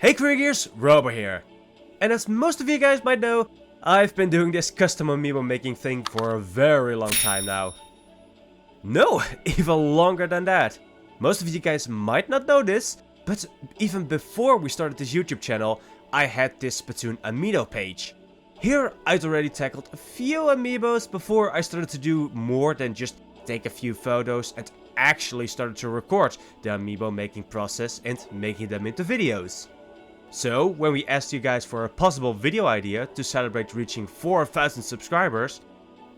Hey Kriegers, Robo here. And as most of you guys might know, I've been doing this custom amiibo making thing for a very long time now. No, even longer than that. Most of you guys might not know this, but even before we started this YouTube channel, I had this Splatoon Amiibo page. Here I'd already tackled a few amiibos before I started to do more than just take a few photos and actually started to record the amiibo making process and making them into videos. So, when we asked you guys for a possible video idea to celebrate reaching 4,000 subscribers,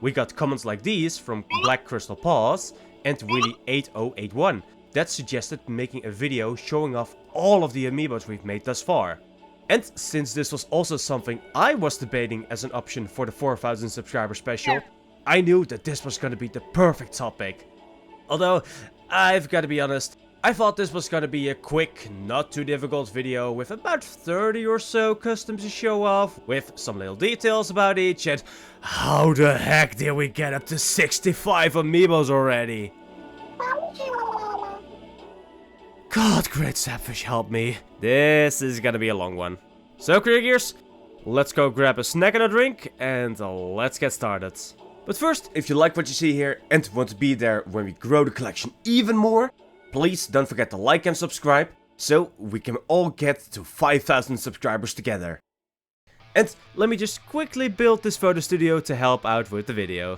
we got comments like these from Black Crystal Paws and Willy8081 that suggested making a video showing off all of the amiibos we've made thus far. And since this was also something I was debating as an option for the 4,000 subscriber special, I knew that this was gonna be the perfect topic. Although, I've gotta be honest, I thought this was gonna be a quick, not too difficult video with about 30 or so customs to show off, with some little details about each, and how the heck did we get up to 65 amiibos already? God, Great Sapfish, help me. This is gonna be a long one. So, Kriegers, let's go grab a snack and a drink, and let's get started. But first, if you like what you see here and want to be there when we grow the collection even more, please don't forget to like and subscribe, so we can all get to 5,000 subscribers together. And let me just quickly build this Photostudio to help out with the video.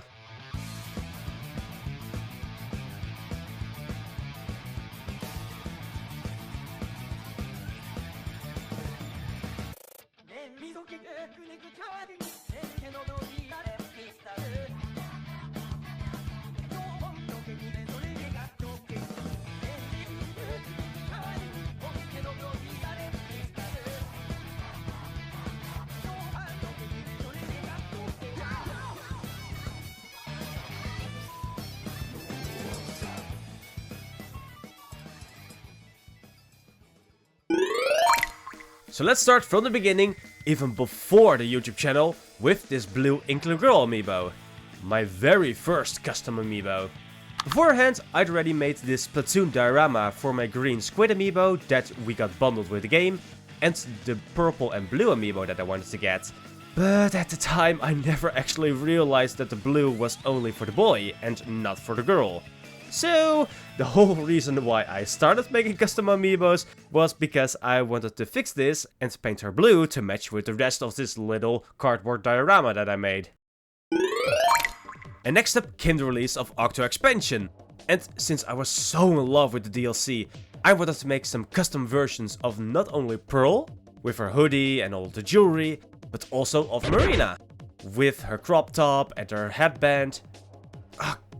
So let's start from the beginning, even before the YouTube channel, with this blue Inkling Girl amiibo. My very first custom amiibo. Beforehand, I'd already made this Splatoon diorama for my green squid amiibo that we got bundled with the game, and the purple and blue amiibo that I wanted to get. But at the time, I never actually realized that the blue was only for the boy and not for the girl. So, the whole reason why I started making custom amiibos was because I wanted to fix this and paint her blue to match with the rest of this little cardboard diorama that I made. And next up came the release of Octo Expansion. And since I was so in love with the DLC, I wanted to make some custom versions of not only Pearl, with her hoodie and all the jewelry, but also of Marina, with her crop top and her headband.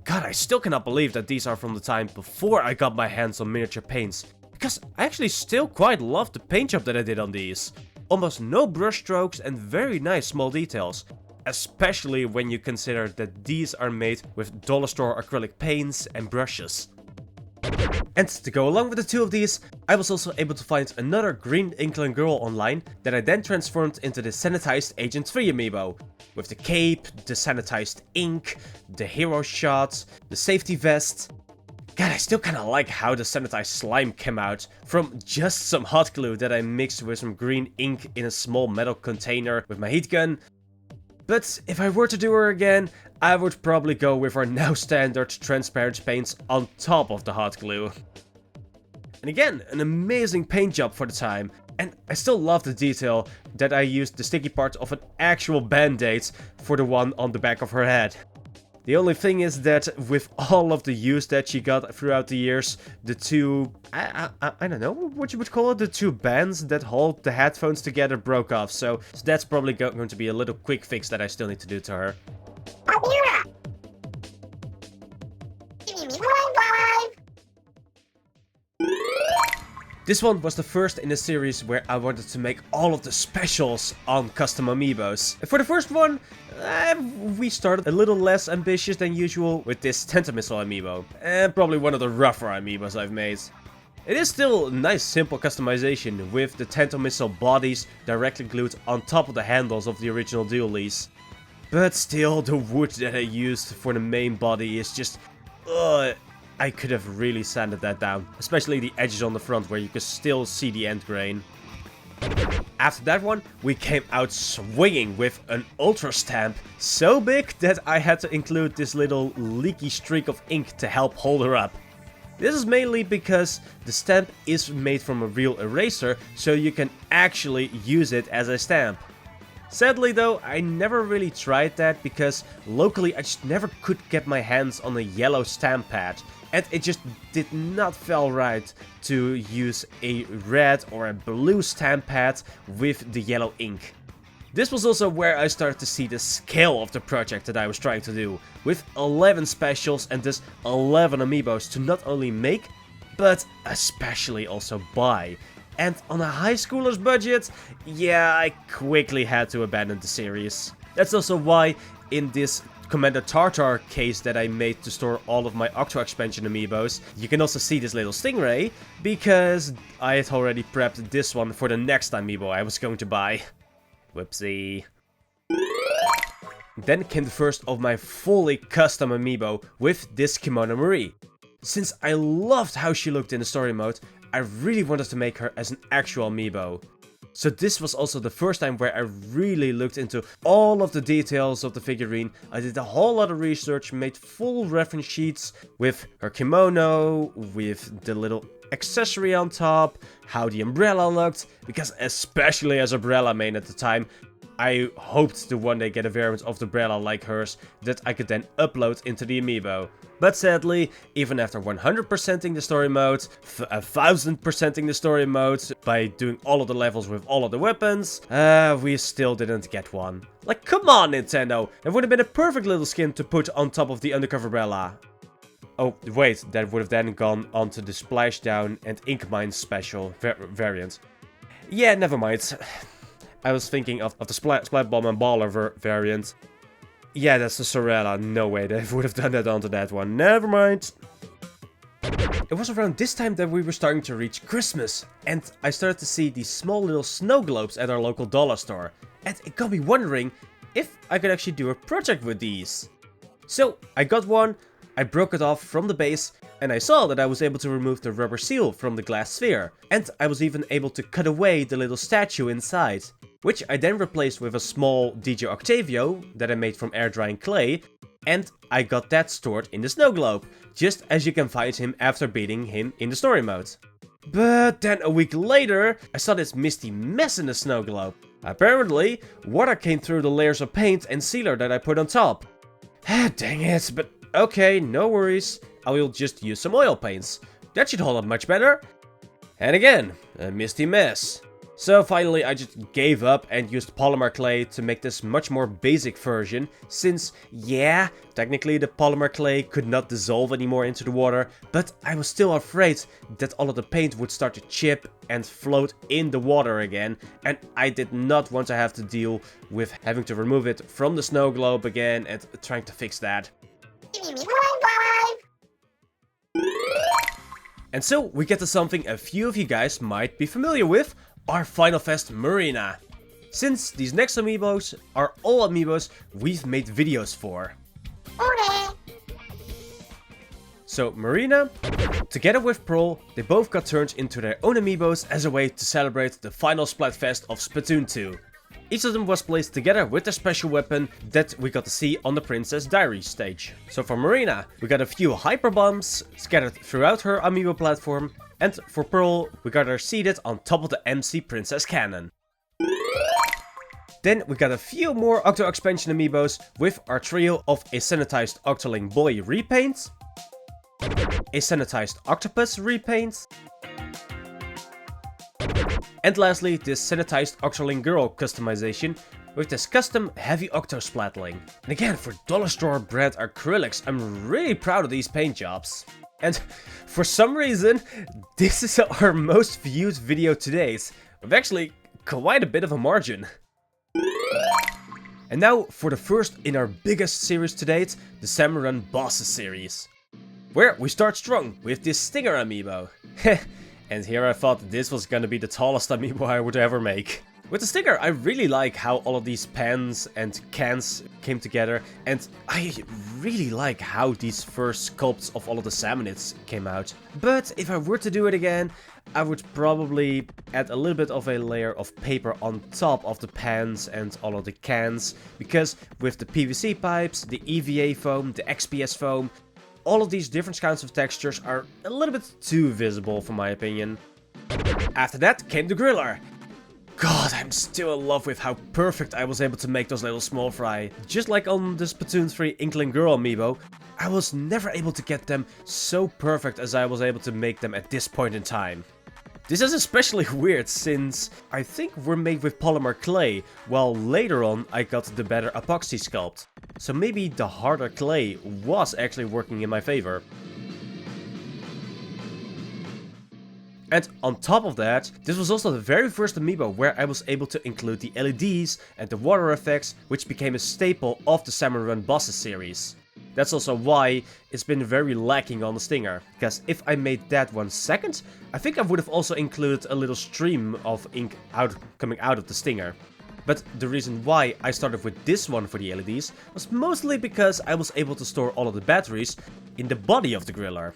God, I still cannot believe that these are from the time before I got my hands on miniature paints, because I actually still quite love the paint job that I did on these. Almost no brush strokes and very nice small details, especially when you consider that these are made with dollar store acrylic paints and brushes. And to go along with the two of these, I was also able to find another green Inkling Girl online that I then transformed into the Sanitized Agent 3 amiibo, with the cape, the sanitized ink, the hero shots, the safety vest. God, I still kinda like how the sanitized slime came out from just some hot glue that I mixed with some green ink in a small metal container with my heat gun. But if I were to do her again, I would probably go with our now standard transparent paints on top of the hot glue. And again, an amazing paint job for the time, and I still love the detail that I used the sticky part of an actual band-aid for the one on the back of her head. The only thing is that with all of the use that she got throughout the years, the two, I don't know what you would call it, the two bands that hold the headphones together broke off, so that's probably going to be a little quick fix that I still need to do to her. This one was the first in the series where I wanted to make all of the specials on custom amiibos. And for the first one, we started a little less ambitious than usual with this Tentamissile amiibo. And probably one of the rougher amiibos I've made. It is still a nice simple customization with the Tentamissile bodies directly glued on top of the handles of the original dualies. But still, the wood that I used for the main body is just... I could have really sanded that down, especially the edges on the front where you could still see the end grain. After that one, we came out swinging with an ultra stamp, so big that I had to include this little leaky streak of ink to help hold her up. This is mainly because the stamp is made from a real eraser, so you can actually use it as a stamp. Sadly though, I never really tried that because locally I just never could get my hands on a yellow stamp pad. And it just did not feel right to use a red or a blue stamp pad with the yellow ink. This was also where I started to see the scale of the project that I was trying to do, with 11 specials and thus 11 amiibos to not only make, but especially also buy. And on a high schooler's budget, yeah, I quickly had to abandon the series. That's also why in this Commander Tartar case that I made to store all of my Octo Expansion Amiibos, you can also see this little stingray, because I had already prepped this one for the next Amiibo I was going to buy. Whoopsie. Then came the first of my fully custom Amiibo with this Kimono Marie. Since I loved how she looked in the story mode, I really wanted to make her as an actual Amiibo. So this was also the first time where I really looked into all of the details of the figurine. I did a whole lot of research, made full reference sheets with her kimono, with the little accessory on top, how the umbrella looked, because especially as umbrella main at the time, I hoped to one day get a variant of the umbrella like hers that I could then upload into the Amiibo. But sadly, even after 100%ing the story mode, 1000%ing the story mode, by doing all of the levels with all of the weapons, we still didn't get one. Like, come on Nintendo, it would have been a perfect little skin to put on top of the undercover umbrella. Oh, wait, that would have then gone onto the Splashdown and Ink Mine special variant. Yeah, never mind. I was thinking of the Splat Bomb and Baller variant. Yeah, that's the Sorella. No way, they would have done that onto that one. Never mind. It was around this time that we were starting to reach Christmas. And I started to see these small little snow globes at our local dollar store. And it got me wondering if I could actually do a project with these. So, I got one, I broke it off from the base, and I saw that I was able to remove the rubber seal from the glass sphere. And I was even able to cut away the little statue inside, which I then replaced with a small DJ Octavio that I made from air drying clay, and I got that stored in the snow globe, just as you can find him after beating him in the story mode. But then a week later, I saw this misty mess in the snow globe. Apparently, water came through the layers of paint and sealer that I put on top. Dang it, but okay, no worries, I will just use some oil paints. That should hold up much better. And again, a misty mess. So finally I just gave up and used polymer clay to make this much more basic version, since, yeah, technically the polymer clay could not dissolve anymore into the water, but I was still afraid that all of the paint would start to chip and float in the water again, and I did not want to have to deal with having to remove it from the snow globe again and trying to fix that. And so we get to something a few of you guys might be familiar with, our FinalFest Marina. Since these next amiibos are all amiibos we've made videos for. So Marina, together with Pearl, they both got turned into their own amiibos as a way to celebrate the final Splatfest of Splatoon 2. Each of them was placed together with their special weapon that we got to see on the Princess Diary stage. So for Marina, we got a few hyper bombs scattered throughout her amiibo platform, and for Pearl, we got her seated on top of the MC Princess Cannon. Then we got a few more Octo Expansion Amiibos with our trio of a Sanitized Octoling Boy repaint, a Sanitized Octopus repaint, and lastly this Sanitized Octoling Girl customization with this custom heavy Octo splatling. And again, for dollar store brand acrylics, I'm really proud of these paint jobs. And for some reason, this is our most viewed video to date, with actually quite a bit of a margin. And now for the first in our biggest series to date, the Salmon Run Bosses series, where we start strong with this Stinger amiibo. And here I thought this was gonna be the tallest amiibo I would ever make. With the Stinger, I really like how all of these pans and cans came together, and I really like how these first sculpts of all of the Salmonids came out. But if I were to do it again, I would probably add a little bit of a layer of paper on top of the pans and all of the cans, because with the PVC pipes, the EVA foam, the XPS foam, all of these different kinds of textures are a little bit too visible for my opinion. After that came the griller. God, I'm still in love with how perfect I was able to make those little small fry. Just like on the Splatoon 3 Inkling Girl amiibo, I was never able to get them so perfect as I was able to make them at this point in time. This is especially weird since I think we're made with polymer clay, while later on I got the better epoxy sculpt. So maybe the harder clay was actually working in my favor. And on top of that, this was also the very first amiibo where I was able to include the LEDs and the water effects, which became a staple of the Salmon Run Bosses series. That's also why it's been very lacking on the stinger, because if I made that one second, I think I would have also included a little stream of ink coming out of the stinger. But the reason why I started with this one for the LEDs was mostly because I was able to store all of the batteries in the body of the griller,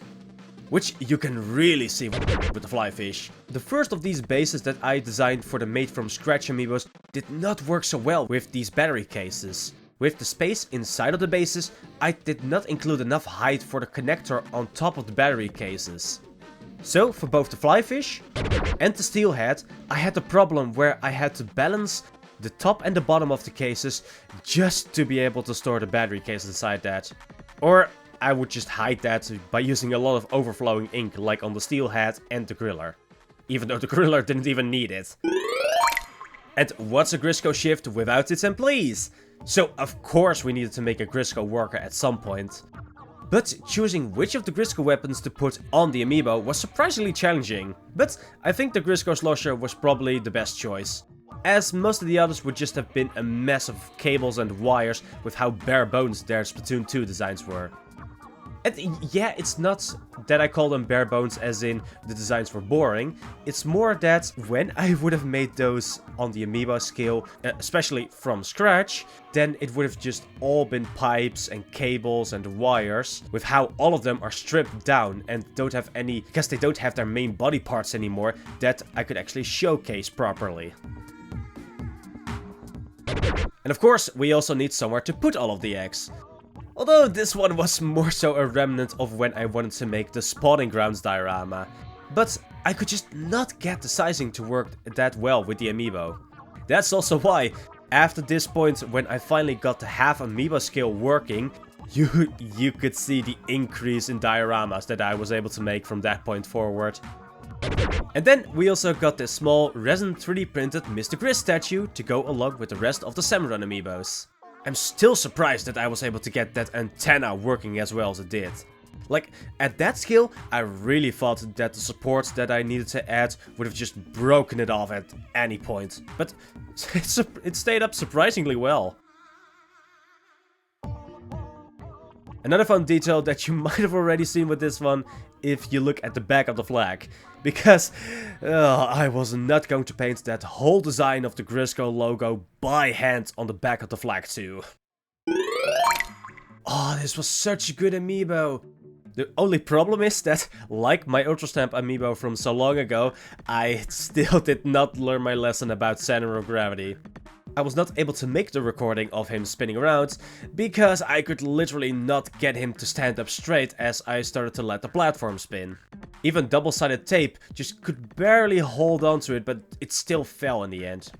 which you can really see with the flyfish. The first of these bases that I designed for the made from scratch amiibos did not work so well with these battery cases. With the space inside of the bases, I did not include enough height for the connector on top of the battery cases. So for both the flyfish and the steelhead, I had the problem where I had to balance the top and the bottom of the cases just to be able to store the battery case inside that. Or I would just hide that by using a lot of overflowing ink like on the steelhead and the griller. Even though the griller didn't even need it. And what's a Grisco shift without its employees? So of course we needed to make a Grisco worker at some point. But choosing which of the Grisco weapons to put on the amiibo was surprisingly challenging. But I think the Grisco Slosher was probably the best choice, as most of the others would just have been a mess of cables and wires with how bare bones their Splatoon 2 designs were. And yeah, it's not that I call them bare bones as in the designs were boring, it's more that when I would have made those on the amiibo scale, especially from scratch, then it would have just all been pipes and cables and wires, with how all of them are stripped down and don't have any, because they don't have their main body parts anymore, that I could actually showcase properly. And of course, we also need somewhere to put all of the eggs. Although this one was more so a remnant of when I wanted to make the spawning grounds diorama. But I could just not get the sizing to work that well with the amiibo. That's also why, after this point when I finally got the half amiibo scale working, you could see the increase in dioramas that I was able to make from that point forward. And then we also got this small resin 3D printed Mr. Grizz statue to go along with the rest of the Salmon Run amiibos. I'm still surprised that I was able to get that antenna working as well as it did. Like, at that scale, I really thought that the supports that I needed to add would have just broken it off at any point. But it stayed up surprisingly well. Another fun detail that you might have already seen with this one if you look at the back of the flag. Because I was not going to paint that whole design of the Grisco logo by hand on the back of the flag too. Oh, this was such a good amiibo. The only problem is that, like my Ultra Stamp amiibo from so long ago, I still did not learn my lesson about center of gravity. I was not able to make the recording of him spinning around, because I could literally not get him to stand up straight as I started to let the platform spin. Even double-sided tape just could barely hold on to it, but it still fell in the end.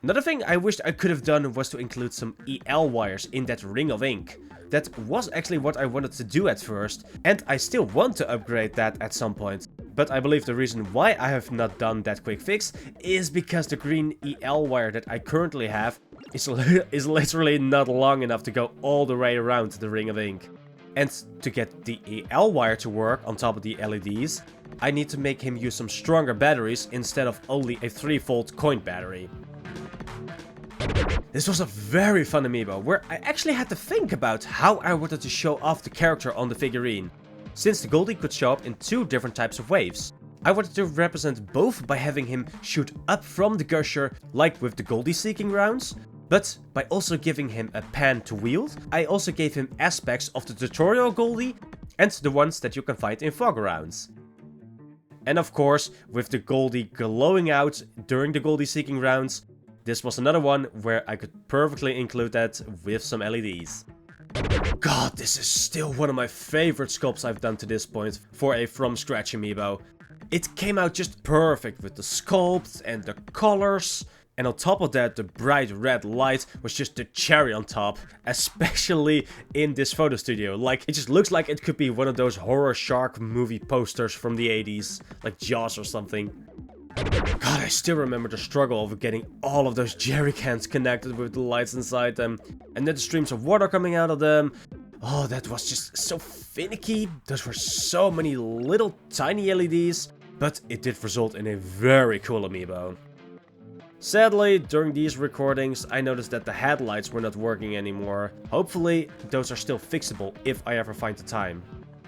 Another thing I wished I could have done was to include some EL wires in that ring of ink. That was actually what I wanted to do at first, and I still want to upgrade that at some point. But I believe the reason why I have not done that quick fix is because the green EL wire that I currently have is literally not long enough to go all the way around the ring of ink. And to get the EL wire to work on top of the LEDs, I need to make him use some stronger batteries instead of only a 3-volt coin battery. This was a very fun amiibo, where I actually had to think about how I wanted to show off the character on the figurine, since the Goldie could show up in 2 different types of waves. I wanted to represent both by having him shoot up from the gusher, like with the Goldie seeking rounds, but by also giving him a pan to wield. I also gave him aspects of the tutorial Goldie and the ones that you can find in fog rounds. And of course, with the Goldie glowing out during the Goldie seeking rounds, this was another one where I could perfectly include that with some LEDs. God, this is still one of my favorite sculpts I've done to this point for a from scratch amiibo. It came out just perfect with the sculpt and the colors. And on top of that, the bright red light was just the cherry on top, especially in this Photostudio. Like, it just looks like it could be one of those horror shark movie posters from the 80s, like Jaws or something. God, I still remember the struggle of getting all of those jerry cans connected with the lights inside them, and then the streams of water coming out of them. Oh, that was just so finicky. Those were so many little tiny LEDs, but it did result in a very cool amiibo. Sadly, during these recordings, I noticed that the headlights were not working anymore. Hopefully, those are still fixable if I ever find the time.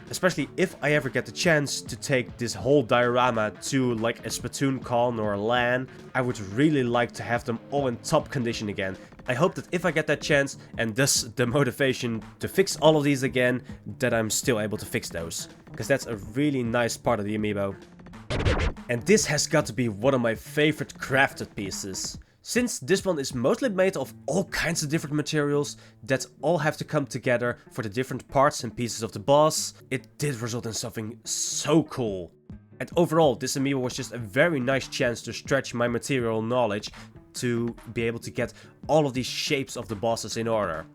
Especially if I ever get the chance to take this whole diorama to like a Splatoon con or a LAN, I would really like to have them all in top condition again. I hope that if I get that chance, and thus the motivation to fix all of these again, that I'm still able to fix those. Because that's a really nice part of the amiibo. And this has got to be one of my favorite crafted pieces. Since this one is mostly made of all kinds of different materials that all have to come together for the different parts and pieces of the boss, it did result in something so cool. And overall, this amiibo was just a very nice chance to stretch my material knowledge to be able to get all of these shapes of the bosses in order.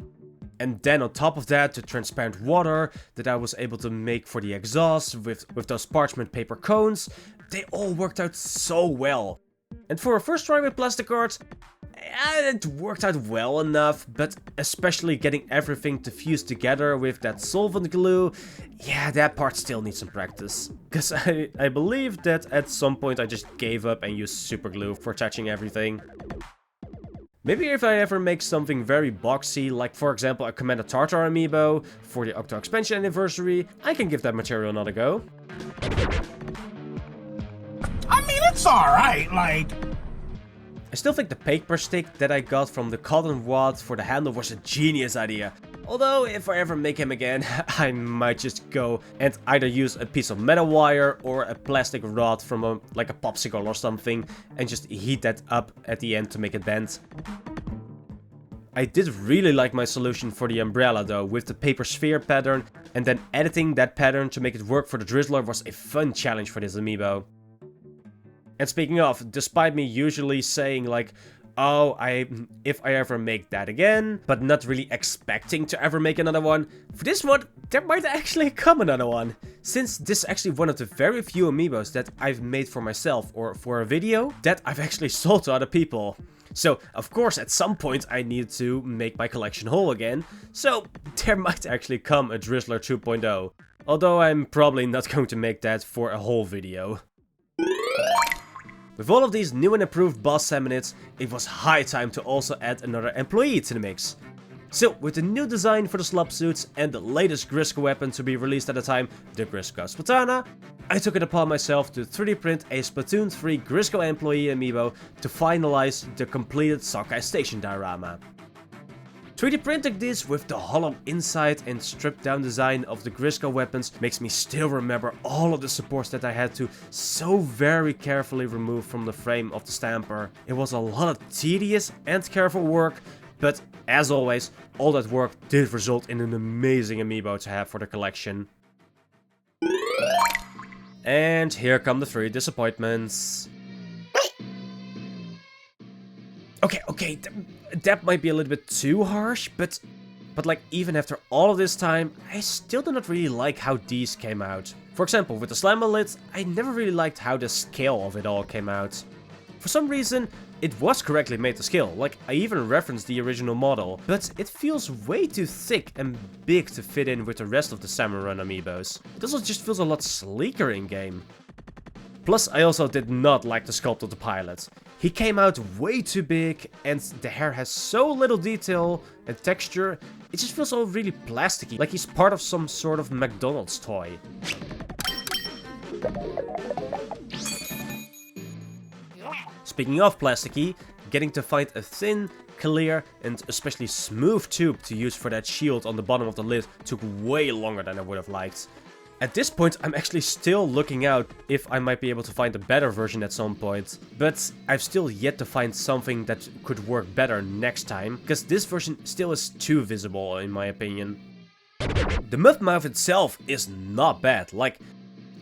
And then on top of that, the transparent water that I was able to make for the exhaust with those parchment paper cones, they all worked out so well. And for a first try with plastic art, it worked out well enough, but especially getting everything to fuse together with that solvent glue, yeah, that part still needs some practice. Because I believe that at some point I just gave up and used super glue for touching everything. Maybe if I ever make something very boxy, like for example a Commander Tartar amiibo for the Octo Expansion anniversary, I can give that material another go. I mean, it's alright, like... I still think the paper stick that I got from the cotton wad for the handle was a genius idea. Although, if I ever make him again, I might just go and either use a piece of metal wire or a plastic rod from like a popsicle or something and just heat that up at the end to make it bend. I did really like my solution for the umbrella though, with the paper sphere pattern, and then editing that pattern to make it work for the Drizzler was a fun challenge for this amiibo. And speaking of, despite me usually saying like, oh, if I ever make that again, but not really expecting to ever make another one, for this one, there might actually come another one. Since this is actually one of the very few amiibos that I've made for myself or for a video that I've actually sold to other people. So, of course, at some point I need to make my collection whole again, so there might actually come a Drizzler 2.0. Although I'm probably not going to make that for a whole video. With all of these new and improved boss Salmonids, it was high time to also add another employee to the mix. So, with the new design for the slop suits and the latest Grisco weapon to be released at the time, the Grisco Splatana, I took it upon myself to 3D print a Splatoon 3 Grisco employee amiibo to finalize the completed Sockeye Station diorama. 3D printing this with the hollow inside and stripped down design of the Grisco weapons makes me still remember all of the supports that I had to so very carefully remove from the frame of the stamper. It was a lot of tedious and careful work, but as always, all that work did result in an amazing amiibo to have for the collection. And here come the 3 disappointments. Okay, that might be a little bit too harsh, but like even after all of this time, I still do not really like how these came out. For example, with the Salmonid, I never really liked how the scale of it all came out. For some reason, it was correctly made to scale, like I even referenced the original model, but it feels way too thick and big to fit in with the rest of the Salmon Run amiibos. It also just feels a lot sleeker in game. Plus, I also did not like the sculpt of the pilot. He came out way too big, and the hair has so little detail and texture, it just feels all really plasticky, like he's part of some sort of McDonald's toy. Speaking of plasticky, getting to find a thin, clear, and especially smooth tube to use for that shield on the bottom of the lid took way longer than I would have liked. At this point, I'm actually still looking out if I might be able to find a better version at some point. But I've still yet to find something that could work better next time, because this version still is too visible in my opinion. The mud mouth itself is not bad. Like,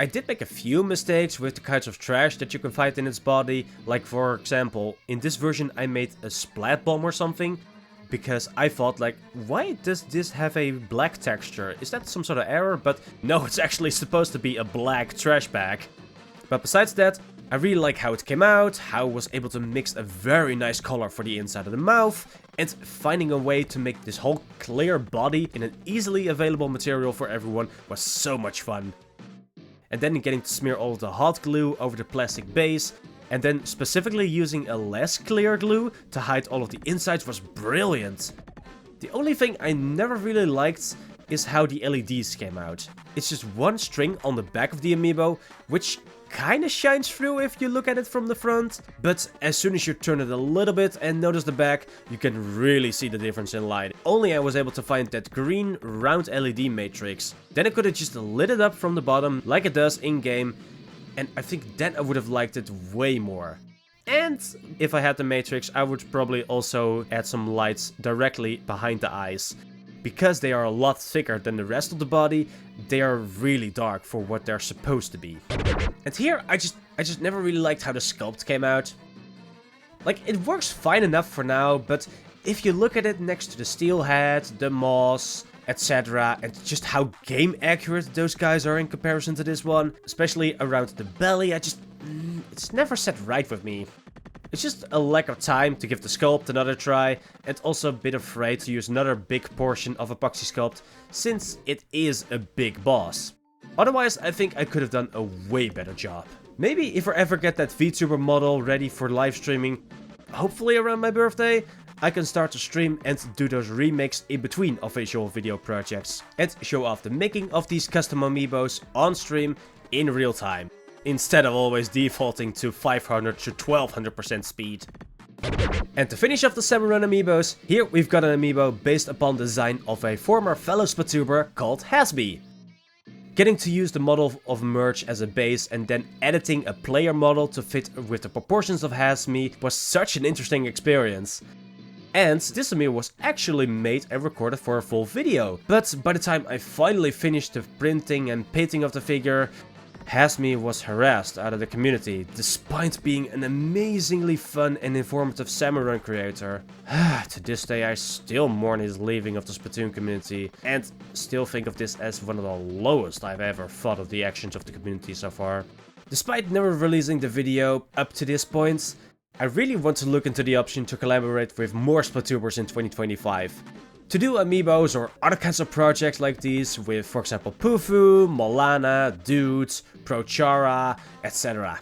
I did make a few mistakes with the kinds of trash that you can find in its body. Like, for example, in this version I made a splat bomb or something. Because I thought, like, why does this have a black texture? Is that some sort of error? But no, it's actually supposed to be a black trash bag. But besides that, I really like how it came out, how I was able to mix a very nice color for the inside of the mouth, and finding a way to make this whole clear body in an easily available material for everyone was so much fun. And then getting to smear all of the hot glue over the plastic base, and then specifically using a less clear glue to hide all of the insides was brilliant. The only thing I never really liked is how the LEDs came out. It's just one string on the back of the amiibo, which kinda shines through if you look at it from the front, but as soon as you turn it a little bit and notice the back, you can really see the difference in light. Only I was able to find that green round LED matrix. Then I could have just lit it up from the bottom like it does in-game, and I think then I would have liked it way more. And if I had the matrix, I would probably also add some lights directly behind the eyes. Because they are a lot thicker than the rest of the body, they are really dark for what they're supposed to be. And here, I just never really liked how the sculpt came out. Like, it works fine enough for now, but if you look at it next to the steel head, the moss, etc. and just how game accurate those guys are in comparison to this one, especially around the belly, it's never set right with me. It's just a lack of time to give the sculpt another try, and also a bit afraid to use another big portion of epoxy sculpt, since it is a big boss. Otherwise, I think I could have done a way better job. Maybe if I ever get that VTuber model ready for live streaming, hopefully around my birthday, I can start to stream and do those remakes in between official video projects, and show off the making of these custom amiibos on stream in real time, instead of always defaulting to 500 to 1200% speed. And to finish off the Salmon Run amiibos, here we've got an amiibo based upon the design of a former fellow Splatuber called Hasby. Getting to use the model of merch as a base and then editing a player model to fit with the proportions of Hasby was such an interesting experience. And this amiibo was actually made and recorded for a full video. But by the time I finally finished the printing and painting of the figure, Hasby was harassed out of the community, despite being an amazingly fun and informative Salmon Run creator. To this day I still mourn his leaving of the Splatoon community, and still think of this as one of the lowest I've ever thought of the actions of the community so far. Despite never releasing the video up to this point, I really want to look into the option to collaborate with more Splatubers in 2025. To do amiibos or other kinds of projects like these with, for example, Pufuu, Molana, Dudes, Prochara, etc.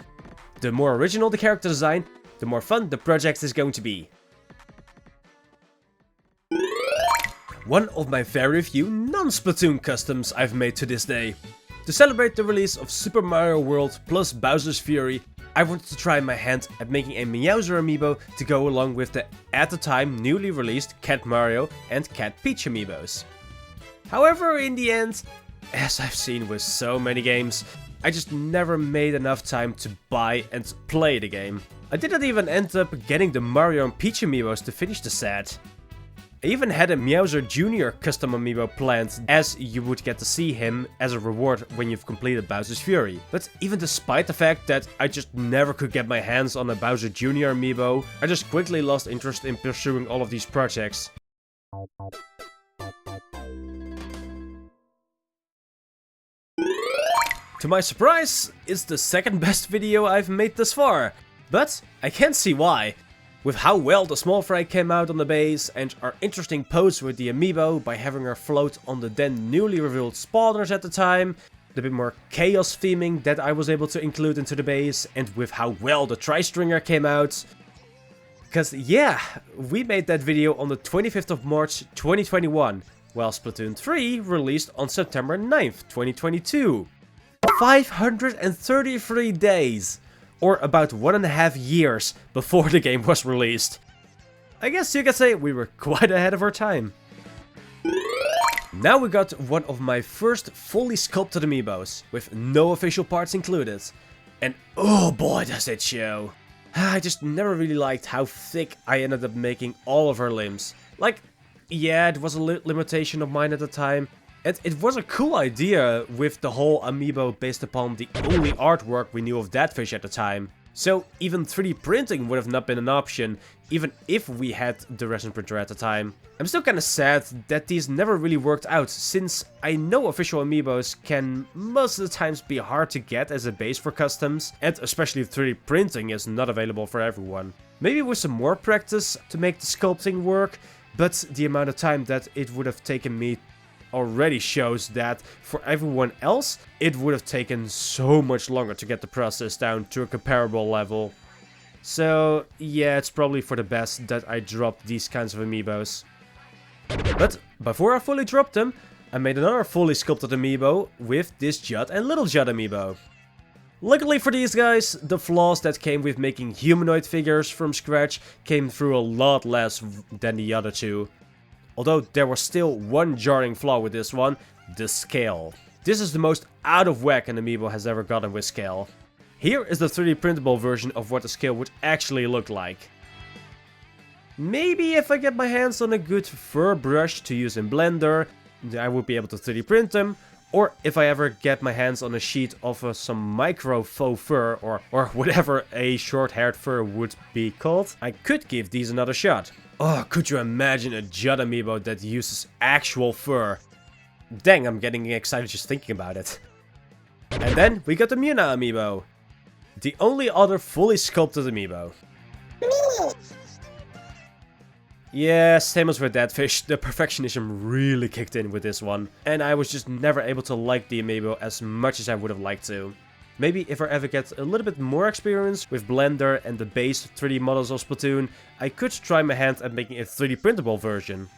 The more original the character design, the more fun the project is going to be. One of my very few non-Splatoon customs I've made to this day. To celebrate the release of Super Mario World plus Bowser's Fury, I wanted to try my hand at making a Meowser amiibo to go along with the, at the time, newly released Cat Mario and Cat Peach amiibos. However, in the end, as I've seen with so many games, I just never made enough time to buy and play the game. I didn't even end up getting the Mario and Peach amiibos to finish the set. I even had a Meowser Jr. custom amiibo planned, as you would get to see him as a reward when you've completed Bowser's Fury. But even despite the fact that I just never could get my hands on a Bowser Jr. amiibo, I just quickly lost interest in pursuing all of these projects. To my surprise, it's the second best video I've made thus far, but I can't see why. With how well the small fry came out on the base, and our interesting pose with the amiibo by having her float on the then newly revealed spawners at the time, the bit more chaos theming that I was able to include into the base, and with how well the tri-stringer came out. Because yeah, we made that video on the 25th of March 2021, while Splatoon 3 released on September 9th, 2022. 533 days! Or about 1.5 years before the game was released. I guess you could say we were quite ahead of our time. Now we got one of my first fully sculpted amiibos, with no official parts included. And oh boy does it show! I just never really liked how thick I ended up making all of her limbs. Like, yeah, it was a limitation of mine at the time. And it was a cool idea with the whole amiibo based upon the only artwork we knew of that fish at the time. So even 3D printing would have not been an option, even if we had the resin printer at the time. I'm still kinda sad that these never really worked out, since I know official amiibos can most of the times be hard to get as a base for customs, and especially if 3D printing is not available for everyone. Maybe with some more practice to make the sculpting work, but the amount of time that it would have taken me already shows that for everyone else, it would have taken so much longer to get the process down to a comparable level. So yeah, it's probably for the best that I dropped these kinds of amiibos. But before I fully dropped them, I made another fully sculpted amiibo with this Judd and Little Judd amiibo. Luckily for these guys, the flaws that came with making humanoid figures from scratch came through a lot less than the other two. Although there was still one jarring flaw with this one, the scale. This is the most out of whack an amiibo has ever gotten with scale. Here is the 3D printable version of what the scale would actually look like. Maybe if I get my hands on a good fur brush to use in Blender, I would be able to 3D print them. Or if I ever get my hands on a sheet of some micro faux fur, or whatever a short-haired fur would be called, I could give these another shot. Oh, could you imagine a Judd amiibo that uses actual fur? Dang, I'm getting excited just thinking about it. And then we got the Muna amiibo. The only other fully sculpted amiibo. Yeah, same as with that fish, the perfectionism really kicked in with this one. And I was just never able to like the amiibo as much as I would have liked to. Maybe if I ever get a little bit more experience with Blender and the base 3D models of Splatoon, I could try my hand at making a 3D printable version.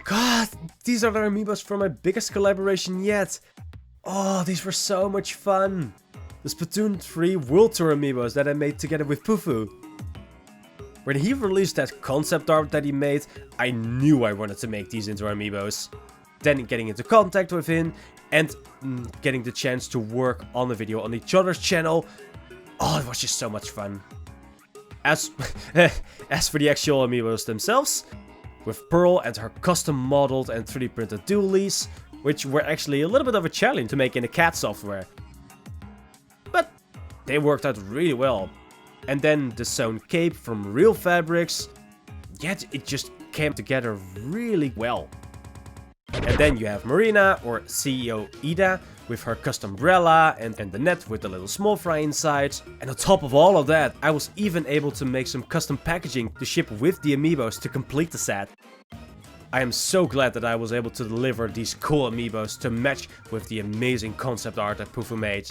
God, these are the amiibos for my biggest collaboration yet. Oh, these were so much fun. The Splatoon 3 World Tour amiibos that I made together with Pufuu. When he released that concept art that he made, I knew I wanted to make these into amiibos. Then getting into contact with him and getting the chance to work on a video on each other's channel. Oh, it was just so much fun. As for the actual amiibos themselves, with Pearl and her custom modeled and 3D printed dualies, which were actually a little bit of a challenge to make in the CAD software. But they worked out really well. And then the sewn cape from real fabrics, yet it just came together really well. And then you have Marina, or CEO Ida, with her custom umbrella and the net with the little small fry inside. And on top of all of that, I was even able to make some custom packaging to ship with the amiibos to complete the set. I am so glad that I was able to deliver these cool amiibos to match with the amazing concept art that Pufuu made.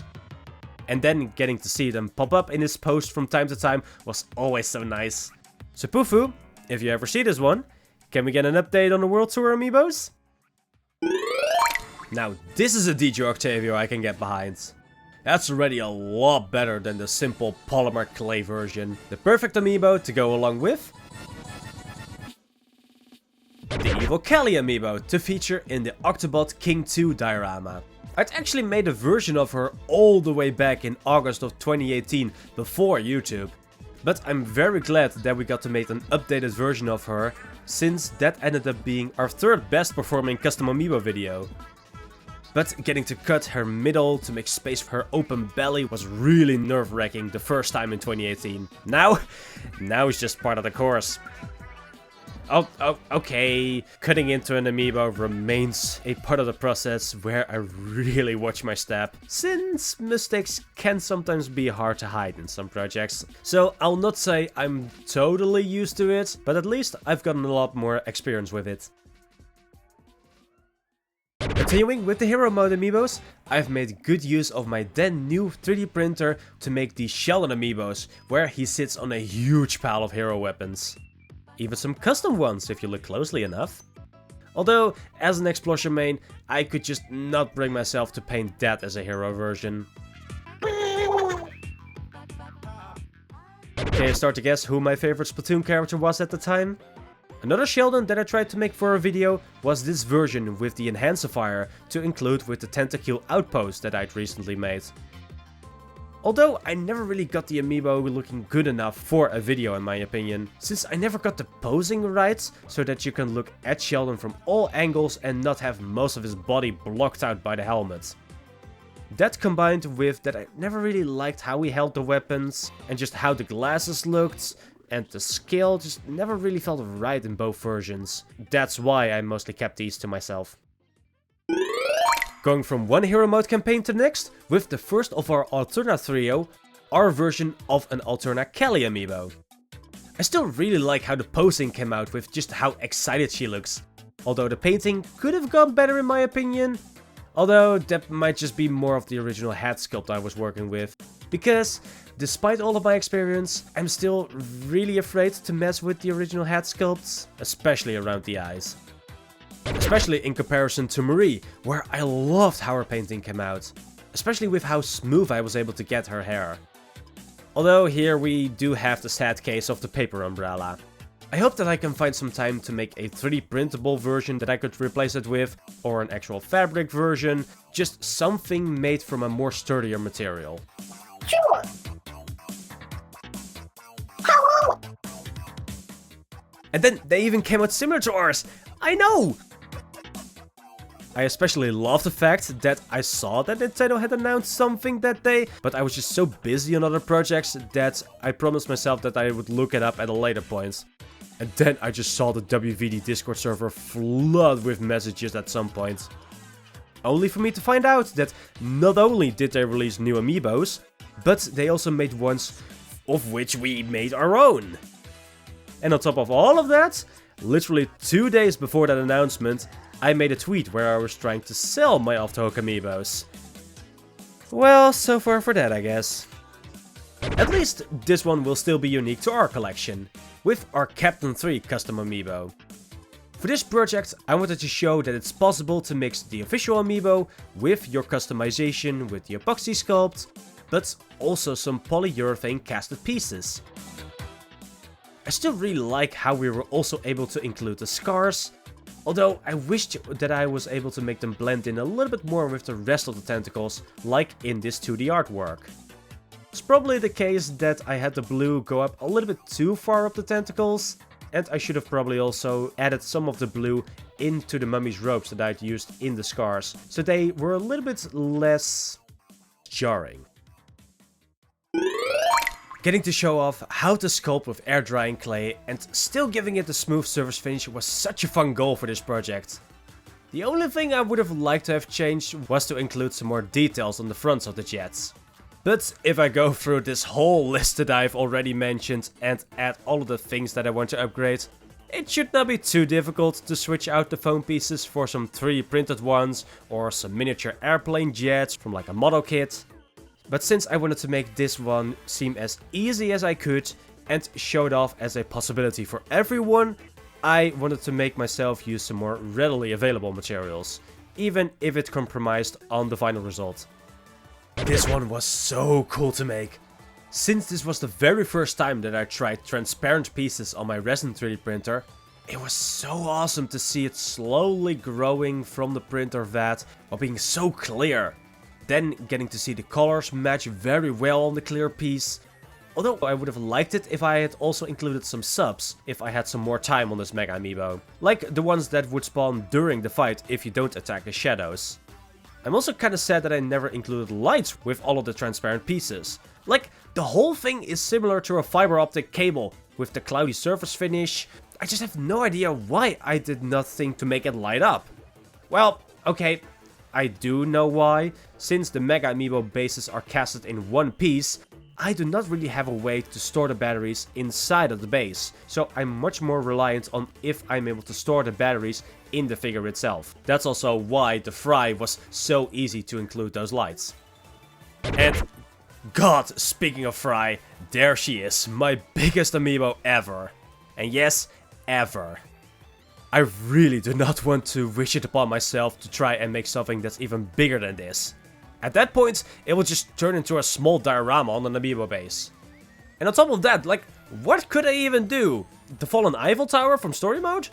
And then getting to see them pop up in his post from time to time was always so nice. So Pufuu, if you ever see this one, can we get an update on the World Tour amiibos? Now this is a DJ Octavio I can get behind. That's already a lot better than the simple polymer clay version. The perfect amiibo to go along with the Evil Kelly amiibo to feature in the Octobot King 2 diorama. I'd actually made a version of her all the way back in August of 2018 before YouTube. But I'm very glad that we got to make an updated version of her, since that ended up being our third best performing custom amiibo video. But getting to cut her middle to make space for her open belly was really nerve-wracking the first time in 2018. Now it's just part of the course. Oh, okay. Cutting into an amiibo remains a part of the process where I really watch my step, since mistakes can sometimes be hard to hide in some projects. So I'll not say I'm totally used to it, but at least I've gotten a lot more experience with it. Continuing with the hero mode amiibos, I've made good use of my then new 3D printer to make the Sheldon amiibos, where he sits on a huge pile of hero weapons. Even some custom ones if you look closely enough. Although, as an Explosion main, I could just not bring myself to paint that as a hero version. Can you start to guess who my favorite Splatoon character was at the time? Another Sheldon that I tried to make for a video was this version with the enhancifier to include with the tentacle outpost that I'd recently made. Although I never really got the amiibo looking good enough for a video in my opinion, since I never got the posing right so that you can look at Sheldon from all angles and not have most of his body blocked out by the helmet. That combined with that I never really liked how he held the weapons and just how the glasses looked, and the scale just never really felt right in both versions. That's why I mostly kept these to myself. Going from one hero mode campaign to the next, with the first of our Alterna trio, our version of an Alterna Kelly amiibo. I still really like how the posing came out with just how excited she looks. Although the painting could have gone better in my opinion. Although that might just be more of the original head sculpt I was working with. Because, despite all of my experience, I'm still really afraid to mess with the original head sculpts, especially around the eyes. Especially in comparison to Marie, where I loved how her painting came out. Especially with how smooth I was able to get her hair. Although here we do have the sad case of the paper umbrella. I hope that I can find some time to make a 3D printable version that I could replace it with, or an actual fabric version, just something made from a more sturdier material. Sure. Hello. And then they even came out similar to ours! I know! I especially love the fact that I saw that Nintendo had announced something that day, but I was just so busy on other projects that I promised myself that I would look it up at a later point. And then I just saw the WVD Discord server flood with messages at some point. Only for me to find out that not only did they release new amiibos, but they also made ones of which we made our own. And on top of all of that, literally 2 days before that announcement, I made a tweet where I was trying to sell my Octo Amiibos. Well, so far for that I guess. At least this one will still be unique to our collection, with our Captain 3 custom amiibo. For this project I wanted to show that it's possible to mix the official amiibo with your customization with the epoxy sculpt, but also some polyurethane casted pieces. I still really like how we were also able to include the scars, although I wished that I was able to make them blend in a little bit more with the rest of the tentacles, like in this 2D artwork. It's probably the case that I had the blue go up a little bit too far up the tentacles, and I should have probably also added some of the blue into the mummy's robes that I'd used in the scars, so they were a little bit less jarring. Getting to show off how to sculpt with air drying clay and still giving it a smooth surface finish was such a fun goal for this project. The only thing I would have liked to have changed was to include some more details on the fronts of the jets. But if I go through this whole list that I've already mentioned and add all of the things that I want to upgrade, it should not be too difficult to switch out the foam pieces for some 3D printed ones or some miniature airplane jets from like a model kit. But since I wanted to make this one seem as easy as I could and show it off as a possibility for everyone, I wanted to make myself use some more readily available materials, even if it compromised on the final result. This one was so cool to make. Since this was the very first time that I tried transparent pieces on my resin 3D printer, it was so awesome to see it slowly growing from the printer vat while being so clear. Then getting to see the colors match very well on the clear piece. Although I would have liked it if I had also included some subs, if I had some more time on this Mega Amiibo. Like the ones that would spawn during the fight if you don't attack the shadows. I'm also kinda sad that I never included lights with all of the transparent pieces. Like, the whole thing is similar to a fiber optic cable, with the cloudy surface finish. I just have no idea why I did not think to make it light up. Well, okay, I do know why. Since the Mega Amiibo bases are casted in one piece, I do not really have a way to store the batteries inside of the base, so I'm much more reliant on if I'm able to store the batteries in the figure itself. That's also why the Fry was so easy to include those lights. And God, speaking of Fry, there she is, my biggest amiibo ever. And yes, ever. I really do not want to wish it upon myself to try and make something that's even bigger than this. At that point, it will just turn into a small diorama on an amiibo base. And on top of that, like, What could I even do? The Fallen Eiffel Tower from story mode?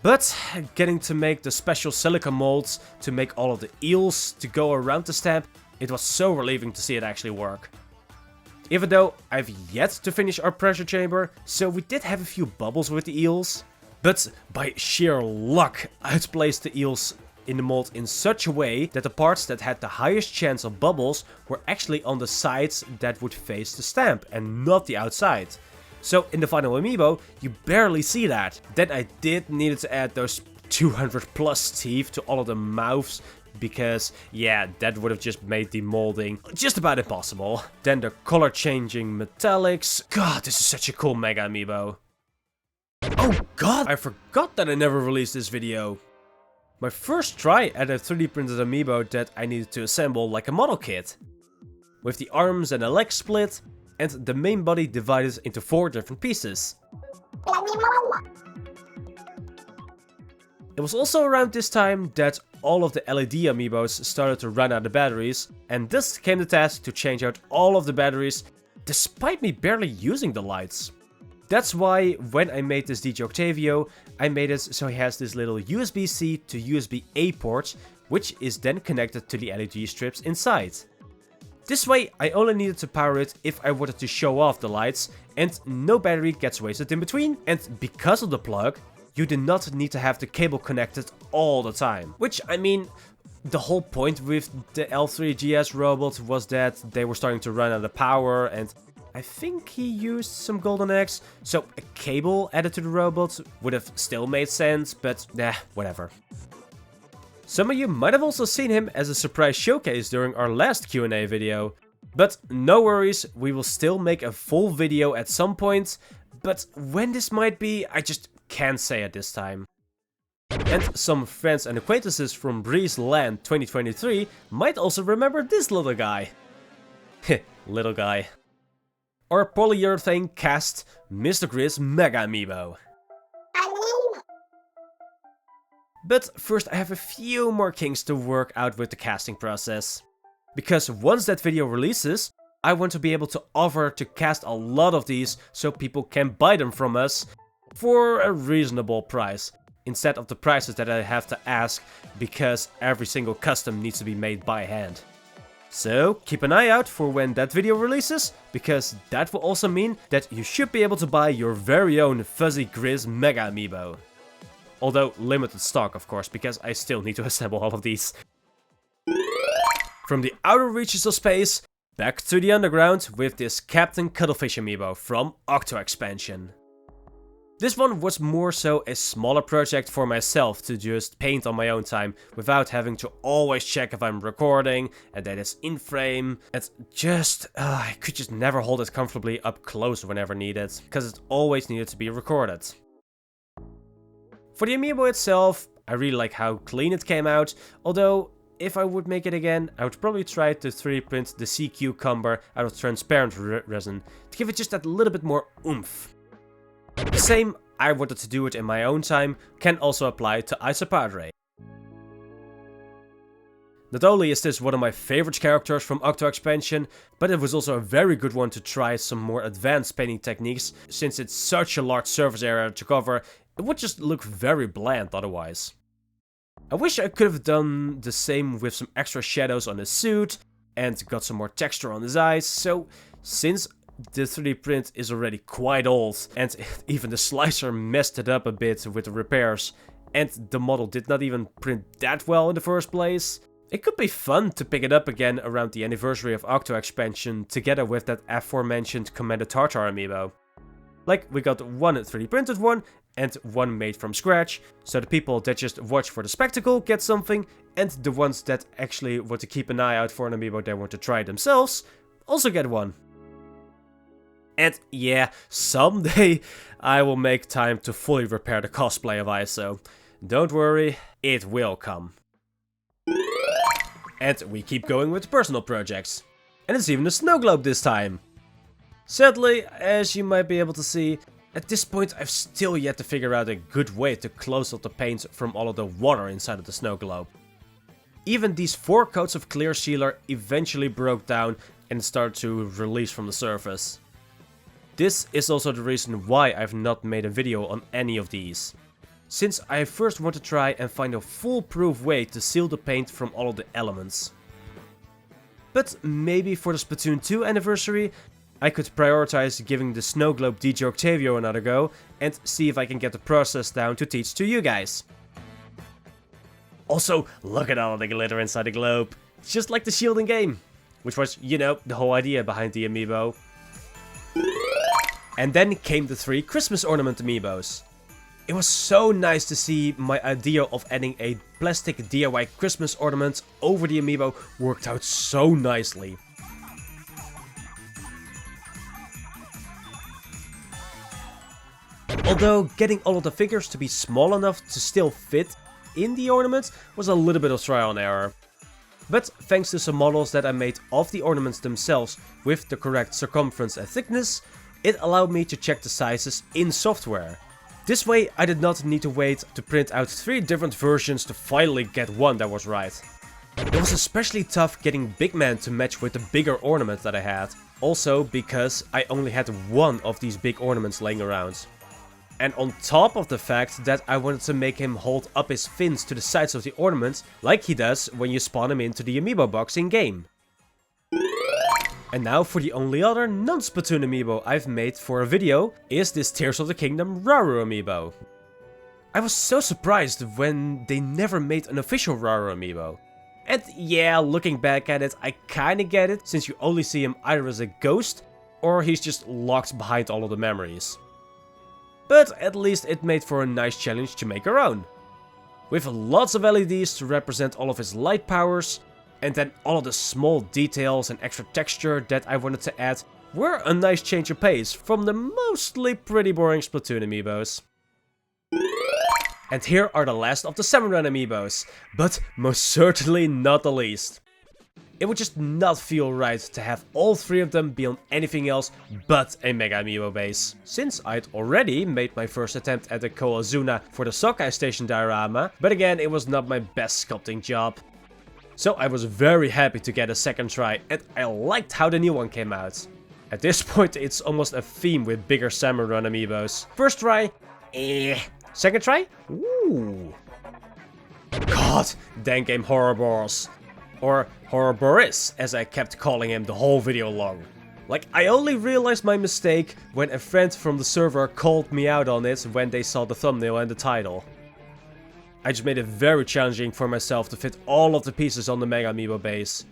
But getting to make the special silica molds to make all of the eels to go around the stamp, it was so relieving to see it actually work. Even though I've yet to finish our pressure chamber, so we did have a few bubbles with the eels. But by sheer luck, I'd placed the eels in the mold in such a way that the parts that had the highest chance of bubbles were actually on the sides that would face the stamp and not the outside. So in the final amiibo, you barely see that. Then I did needed to add those 200 plus teeth to all of the mouths, because yeah, that would have just made the molding just about impossible. Then the color changing metallics. God, this is such a cool mega amiibo. Oh god, I forgot that I never released this video. My first try at a 3D printed amiibo that I needed to assemble like a model kit. With the arms and the legs split, and the main body divided into 4 different pieces. It was also around this time that all of the LED amiibos started to run out of batteries, and thus came the task to change out all of the batteries, despite me barely using the lights. That's why when I made this DJ Octavio, I made it so he has this little USB-C to USB-A port, which is then connected to the LED strips inside. This way I only needed to power it if I wanted to show off the lights, and no battery gets wasted in between, and because of the plug, you do not need to have the cable connected all the time. Which, I mean, the whole point with the L3GS robot was that they were starting to run out of power, and I think he used some golden eggs, so a cable added to the robot would have still made sense, but whatever. Some of you might have also seen him as a surprise showcase during our last Q&A video. But no worries, we will still make a full video at some point, but when this might be, I just can't say at this time. And some friends and acquaintances from Breeze Land 2023 might also remember this little guy. Heh, little guy. Our polyurethane cast Mr. Grizz Mega Amiibo. But first I have a few more kinks to work out with the casting process. Because once that video releases, I want to be able to offer to cast a lot of these so people can buy them from us for a reasonable price, instead of the prices that I have to ask because every single custom needs to be made by hand. So keep an eye out for when that video releases, because that will also mean that you should be able to buy your very own Fuzzy Grizz Mega Amiibo. Although limited stock, of course, because I still need to assemble all of these. From the outer reaches of space, back to the underground with this Captain Cuttlefish Amiibo from Octo Expansion. This one was more so a smaller project for myself to just paint on my own time without having to always check if I'm recording and that it's in frame. And just, I could just never hold it comfortably up close whenever needed, because it always needed to be recorded. For the amiibo itself, I really like how clean it came out, although if I would make it again, I would probably try to 3D print the sea cucumber out of transparent resin to give it just that little bit more oomph. The same, I wanted to do it in my own time, can also apply to Isopadre. Not only is this one of my favorite characters from Octo Expansion, but it was also a very good one to try some more advanced painting techniques, since it's such a large surface area to cover, it would just look very bland otherwise. I wish I could have done the same with some extra shadows on his suit, and got some more texture on his eyes, so since the 3D print is already quite old, and even the slicer messed it up a bit with the repairs, and the model did not even print that well in the first place, it could be fun to pick it up again around the anniversary of Octo Expansion together with that aforementioned Commander Tartar amiibo. Like, we got one 3D printed one and one made from scratch, so the people that just watch for the spectacle get something, and the ones that actually want to keep an eye out for an amiibo they want to try themselves also get one. And yeah, someday I will make time to fully repair the cosplay of ISO. Don't worry, it will come. And we keep going with personal projects. And it's even a snow globe this time. Sadly, as you might be able to see, at this point I've still yet to figure out a good way to close off the paint from all of the water inside of the snow globe. Even these 4 coats of clear sealer eventually broke down and started to release from the surface. This is also the reason why I've not made a video on any of these, since I first want to try and find a foolproof way to seal the paint from all of the elements. But maybe for the Splatoon 2 anniversary, I could prioritize giving the Snow Globe DJ Octavio another go and see if I can get the process down to teach to you guys. Also, look at all the glitter inside the globe. It's just like the shielding game, which was, you know, the whole idea behind the amiibo. And then came the 3 Christmas ornament amiibos. It was so nice to see my idea of adding a plastic DIY Christmas ornament over the amiibo worked out so nicely. Although getting all of the figures to be small enough to still fit in the ornament was a little bit of trial and error. But thanks to some models that I made of the ornaments themselves with the correct circumference and thickness, it allowed me to check the sizes in software. This way I did not need to wait to print out 3 different versions to finally get one that was right. It was especially tough getting Big Man to match with the bigger ornament that I had. Also because I only had one of these big ornaments laying around. And on top of the fact that I wanted to make him hold up his fins to the sides of the ornament, like he does when you spawn him into the amiibo box in game. And now for the only other non-Splatoon amiibo I've made for a video is this Tears of the Kingdom Raru amiibo. I was so surprised when they never made an official Raru amiibo. And yeah, looking back at it, I kinda get it, since you only see him either as a ghost or he's just locked behind all of the memories. But at least it made for a nice challenge to make our own. With lots of LEDs to represent all of his light powers, and then all of the small details and extra texture that I wanted to add were a nice change of pace from the mostly pretty boring Splatoon amiibos. And here are the last of the Salmon Run amiibos, but most certainly not the least. It would just not feel right to have all 3 of them be on anything else but a Mega Amiibo base. Since I'd already made my first attempt at the Koazuna for the Sokai Station diorama, but again it was not my best sculpting job. So I was very happy to get a second try and I liked how the new one came out. At this point it's almost a theme with bigger Salmon Run amiibos. First try, Second try, ooh. God, dang game Horrorboros. Or Horrorboris, as I kept calling him the whole video long. Like, I only realized my mistake when a friend from the server called me out on it when they saw the thumbnail and the title. I just made it very challenging for myself to fit all of the pieces on the Mega Amiibo base.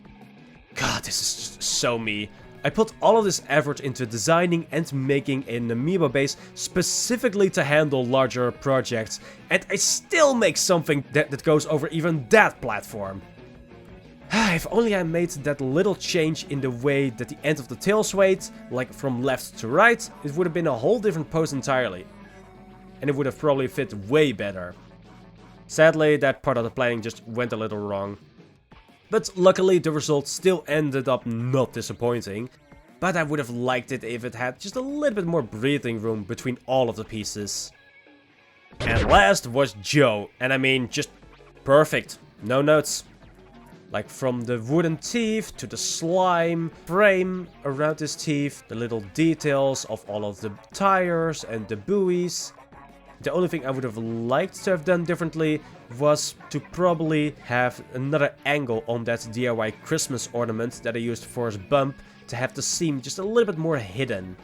God, this is just so me. I put all of this effort into designing and making an Amiibo base specifically to handle larger projects, and I still make something that goes over even that platform. If only I made that little change in the way that the end of the tail swayed, like from left to right, it would have been a whole different pose entirely. And it would have probably fit way better. Sadly, that part of the planning just went a little wrong. But luckily the result still ended up not disappointing. But I would have liked it if it had just a little bit more breathing room between all of the pieces. And last was Joe, and I mean just perfect, no notes. Like from the wooden teeth to the slime frame around his teeth, the little details of all of the tires and the buoys. The only thing I would have liked to have done differently was to probably have another angle on that DIY Christmas ornament that I used for his bump to have the seam just a little bit more hidden.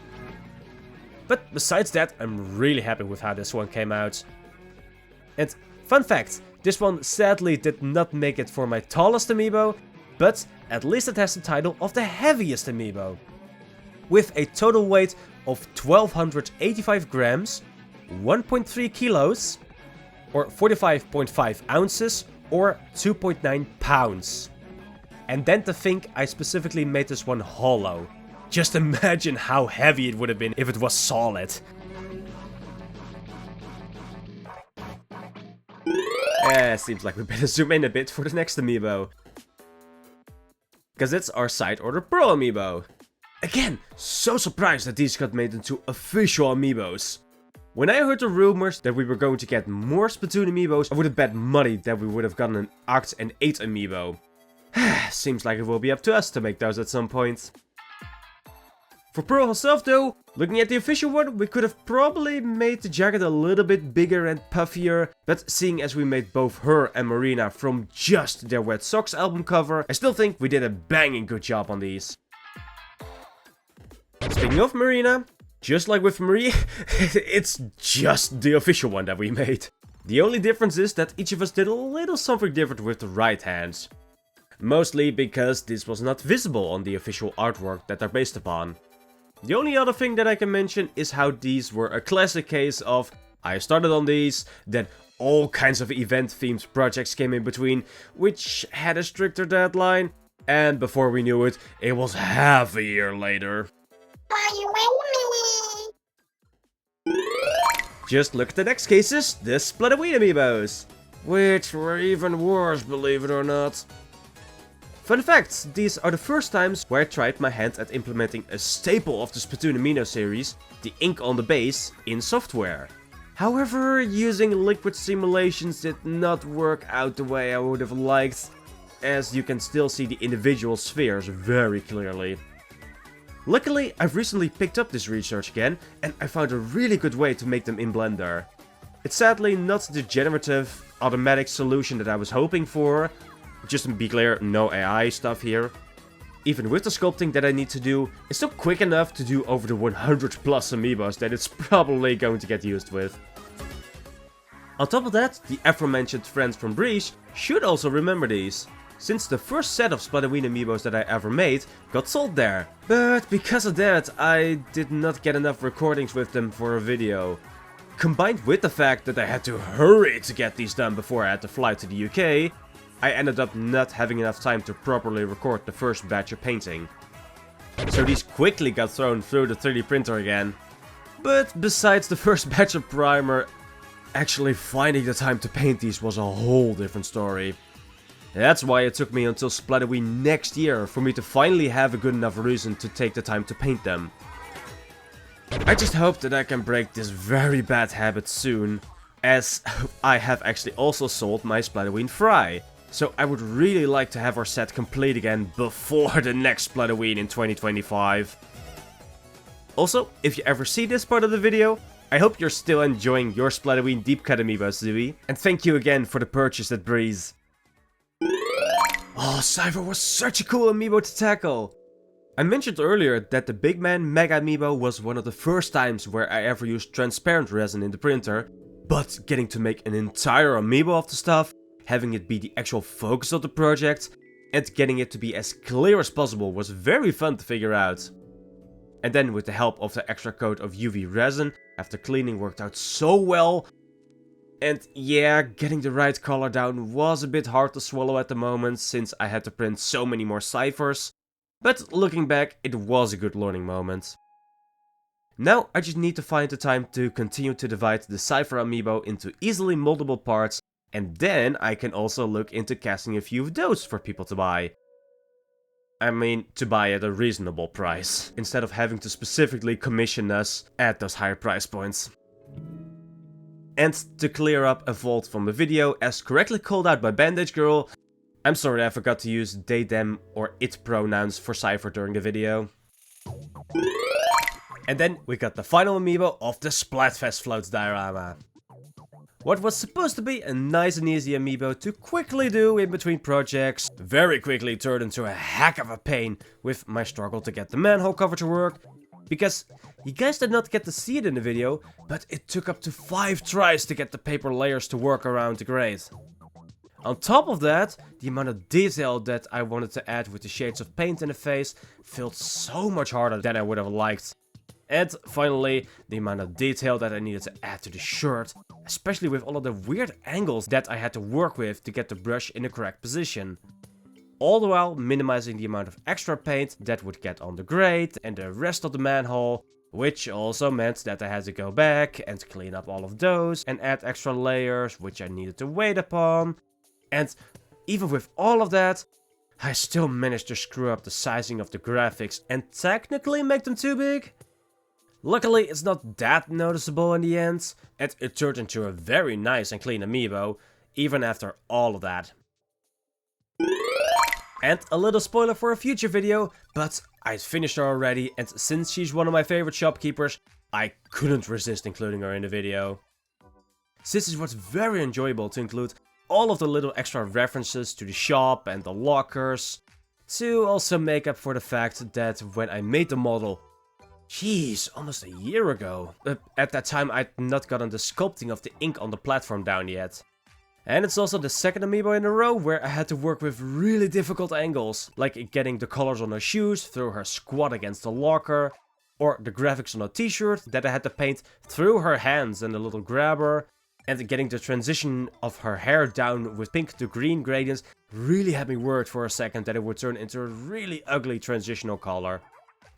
But besides that, I'm really happy with how this one came out. And fun fact, this one sadly did not make it for my tallest amiibo, but at least it has the title of the heaviest amiibo. With a total weight of 1285 grams, 1.3 kilos, or 45.5 ounces, or 2.9 pounds. And then to think I specifically made this one hollow. Just imagine how heavy it would have been if it was solid. Seems like we better zoom in a bit for the next amiibo. Because it's our Side Order Pearl amiibo. Again, so surprised that these got made into official amiibos. When I heard the rumors that we were going to get more Splatoon amiibos, I would have bet money that we would have gotten an Oct and 8 amiibo. Seems like it will be up to us to make those at some point. For Pearl herself though, looking at the official one, we could have probably made the jacket a little bit bigger and puffier, but seeing as we made both her and Marina from just their Wet Socks album cover, I still think we did a banging good job on these. Speaking of Marina, just like with Marie, it's just the official one that we made. The only difference is that each of us did a little something different with the right hands. Mostly because this was not visible on the official artwork that they're based upon. The only other thing that I can mention is how these were a classic case of I started on these, then all kinds of event-themed projects came in between, which had a stricter deadline, and before we knew it, it was half a year later. Are you with me? Just look at the next cases, the Splatoween Amiibos, which were even worse, believe it or not. Fun fact, these are the first times where I tried my hand at implementing a staple of the Splatoon Amino series, the ink on the base, in software. However, using liquid simulations did not work out the way I would have liked, as you can still see the individual spheres very clearly. Luckily, I've recently picked up this research again, and I found a really good way to make them in Blender. It's sadly not the generative, automatic solution that I was hoping for. Just to be clear, no AI stuff here. Even with the sculpting that I need to do, it's still quick enough to do over the 100 plus amiibos that it's probably going to get used with. On top of that, the aforementioned friends from Breeze should also remember these, since the first set of Splatoween Amiibos that I ever made got sold there. But because of that, I did not get enough recordings with them for a video. Combined with the fact that I had to hurry to get these done before I had to fly to the UK, I ended up not having enough time to properly record the first batch of painting. So these quickly got thrown through the 3D printer again. But besides the first batch of primer, actually finding the time to paint these was a whole different story. That's why it took me until Splatoween next year for me to finally have a good enough reason to take the time to paint them. I just hope that I can break this very bad habit soon, as I have actually also sold my Splatoween Fry. So I would really like to have our set complete again before the next Splatoween in 2025. Also, if you ever see this part of the video, I hope you're still enjoying your Splatoween Deep Cut Amiibos, Zooey. And thank you again for the purchase at Breeze. Oh, Cipher was such a cool amiibo to tackle. I mentioned earlier that the Big Man Mega Amiibo was one of the first times where I ever used transparent resin in the printer, but getting to make an entire amiibo of the stuff, having it be the actual focus of the project, and getting it to be as clear as possible was very fun to figure out. And then with the help of the extra coat of UV resin, after cleaning worked out so well. And yeah, getting the right color down was a bit hard to swallow at the moment, since I had to print so many more ciphers. But looking back, it was a good learning moment. Now I just need to find the time to continue to divide the Cipher amiibo into easily moldable parts, and then I can also look into casting a few of those for people to buy. I mean, to buy at a reasonable price, instead of having to specifically commission us at those higher price points. And to clear up a fault from the video, as correctly called out by Bandage Girl, I'm sorry I forgot to use they, them or it pronouns for Cipher during the video. And then we got the final amiibo of the Splatfest floats diorama. What was supposed to be a nice and easy amiibo to quickly do in between projects, very quickly turned into a heck of a pain with my struggle to get the manhole cover to work. Because you guys did not get to see it in the video, but it took up to 5 tries to get the paper layers to work around the grate. On top of that, the amount of detail that I wanted to add with the shades of paint in the face felt so much harder than I would have liked. And finally, the amount of detail that I needed to add to the shirt, especially with all of the weird angles that I had to work with to get the brush in the correct position. All the while minimizing the amount of extra paint that would get on the grate and the rest of the manhole, which also meant that I had to go back and clean up all of those and add extra layers which I needed to wait upon. And even with all of that, I still managed to screw up the sizing of the graphics and technically make them too big. Luckily, it's not that noticeable in the end, and it turned into a very nice and clean amiibo, even after all of that. And a little spoiler for a future video, but I finished her already, and since she's one of my favorite shopkeepers, I couldn't resist including her in the video. Since it was very enjoyable to include all of the little extra references to the shop and the lockers, to also make up for the fact that when I made the model, jeez, almost a year ago, at that time I'd not gotten the sculpting of the ink on the platform down yet. And it's also the second amiibo in a row where I had to work with really difficult angles, like getting the colors on her shoes through her squat against the locker, or the graphics on a t-shirt that I had to paint through her hands and the little grabber, and getting the transition of her hair down with pink to green gradients really had me worried for a second that it would turn into a really ugly transitional color.